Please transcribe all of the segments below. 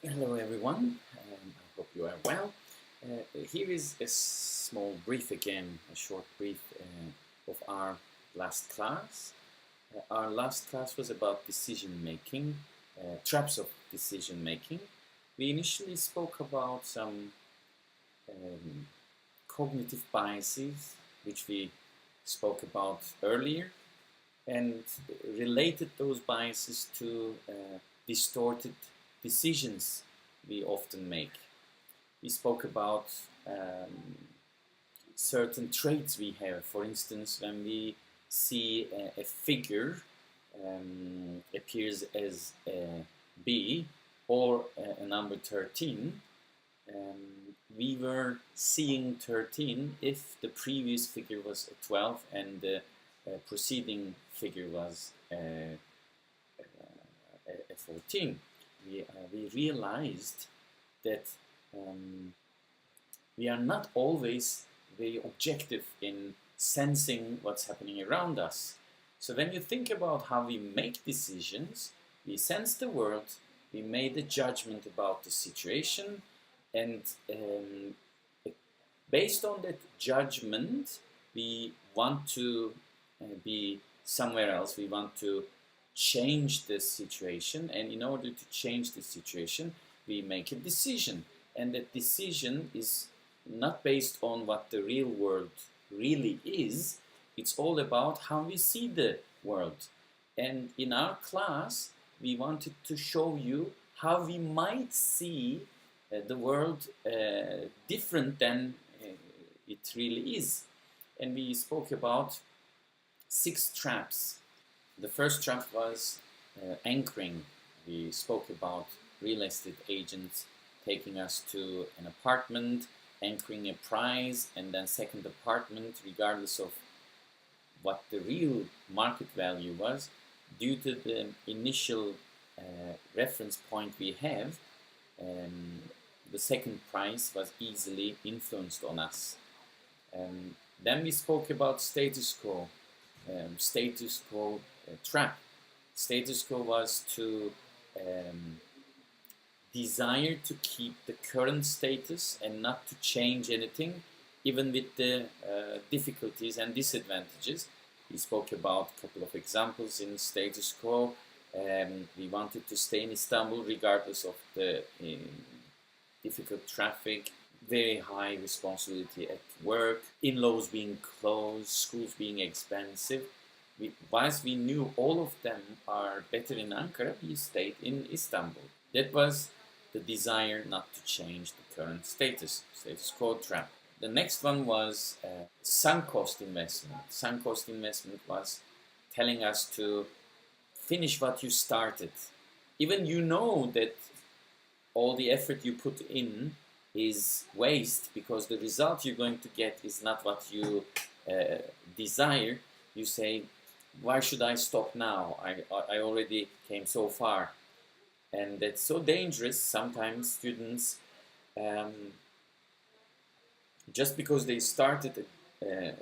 Hello everyone, I hope you are well. Here is a small brief again, a short brief of our last class. Our last class was about decision making, traps of decision making. We initially spoke about some um, cognitive biases, which we spoke about earlier, and related those biases to distorted decisions we often make. We spoke about certain traits we have. For instance, when we see a figure appears as a B or a number 13, we were seeing 13 if the previous figure was a 12 and the preceding figure was a 14. We realized that we are not always very objective in sensing what's happening around us. So when you think about how we make decisions, we sense the world, we made a judgment about the situation, and based on that judgment, we want to be somewhere else. We want to change the situation, and in order to change the situation, we make a decision. And that decision is not based on what the real world really is. It's all about how we see the world. And in our class, we wanted to show you how we might see the world different than it really is. And we spoke about 6 traps. The first trap was anchoring. We spoke about real estate agents taking us to an apartment, anchoring a price, and then second apartment, regardless of what the real market value was, due to the initial reference point we have, the second price was easily influenced on us. Then we spoke about status quo. Status quo trap. Status quo was to desire to keep the current status and not to change anything, even with the difficulties and disadvantages. We spoke about a couple of examples in status quo. We wanted to stay in Istanbul regardless of the difficult traffic, very high responsibility at work, in-laws being closed, schools being expensive. Whilst we knew all of them are better in Ankara, we stayed in Istanbul. That was the desire not to change the current status quo trap. The next one was sunk cost investment. Sunk cost investment was telling us to finish what you started. Even you know that all the effort you put in is waste because the result you're going to get is not what you desire. You say, why should I stop now? I already came so far. And that's so dangerous. Sometimes students, just because they started a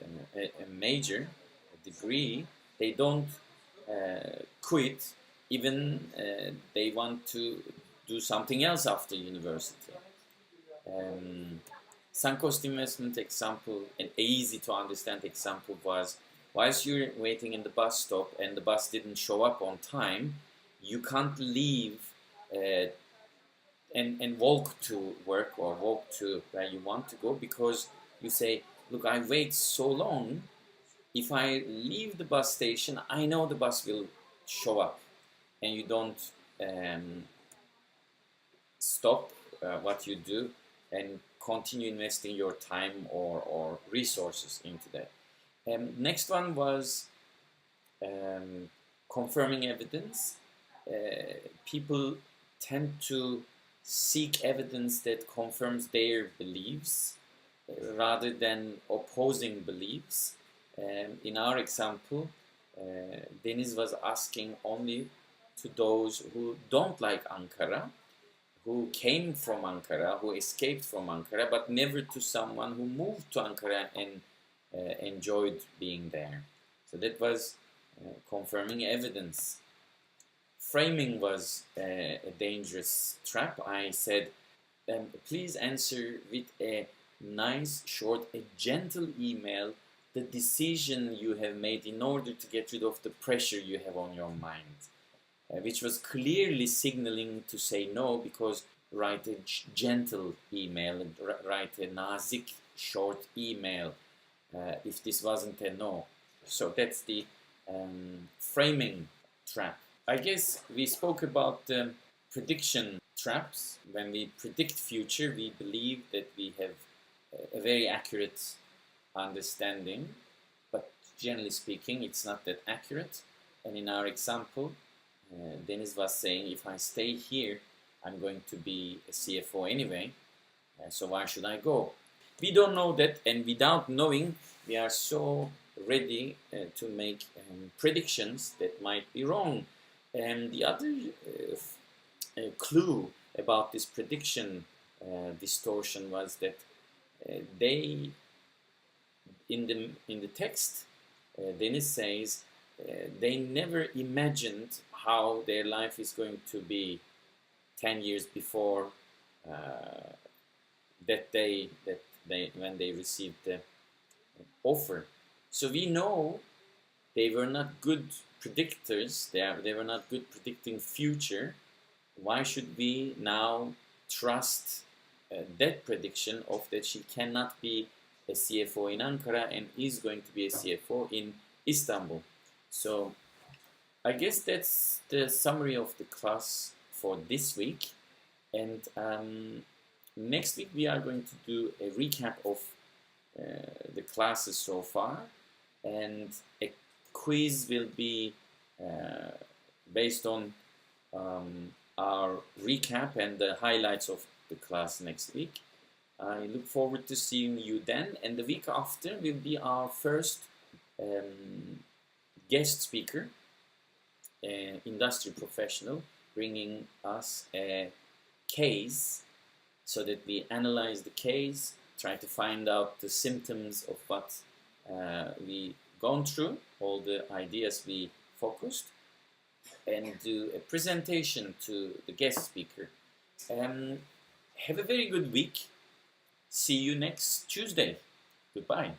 major, a degree, they don't quit, even they want to do something else after university. Sunk cost investment example, an easy to understand example was, whilst you're waiting in the bus stop and the bus didn't show up on time, you can't leave and walk to work or walk to where you want to go, because you say, look, I wait so long, if I leave the bus station, I know the bus will show up, and you don't stop what you do and continue investing your time or resources into that. Next one was confirming evidence. People tend to seek evidence that confirms their beliefs rather than opposing beliefs. In our example, Deniz was asking only to those who don't like Ankara, who came from Ankara, who escaped from Ankara, but never to someone who moved to Ankara and enjoyed being there. So that was confirming evidence. framing was a dangerous trap. I said, please answer with a nice, short, a gentle email the decision you have made in order to get rid of the pressure you have on your mind, which was clearly signaling to say no, because write a gentle email, write a nazik, short email, if this wasn't a no. So that's the framing trap. I guess we spoke about prediction traps. When we predict future, we believe that we have a very accurate understanding, but generally speaking, it's not that accurate. And in our example, Deniz was saying, if I stay here, I'm going to be a CFO anyway, so why should I go? We don't know that, and without knowing, we are so ready to make predictions that might be wrong. And the other clue about this prediction distortion was that they, in the text, Deniz says they never imagined how their life is going to be 10 years before that day when they received the offer. So we know they were not good predictors. They were not good predicting future. Why should we now trust that prediction of that she cannot be a CFO in Ankara and is going to be a CFO in Istanbul? So I guess that's the summary of the class for this week. And next week we are going to do a recap of the classes so far, and a quiz will be based on our recap and the highlights of the class next week. I look forward to seeing you then, and the week after will be our first guest speaker, an industry professional, bringing us a case so that we analyze the case, try to find out the symptoms of what we gone through, all the ideas we focused, and do a presentation to the guest speaker. Have a very good week. See you next Tuesday. Goodbye.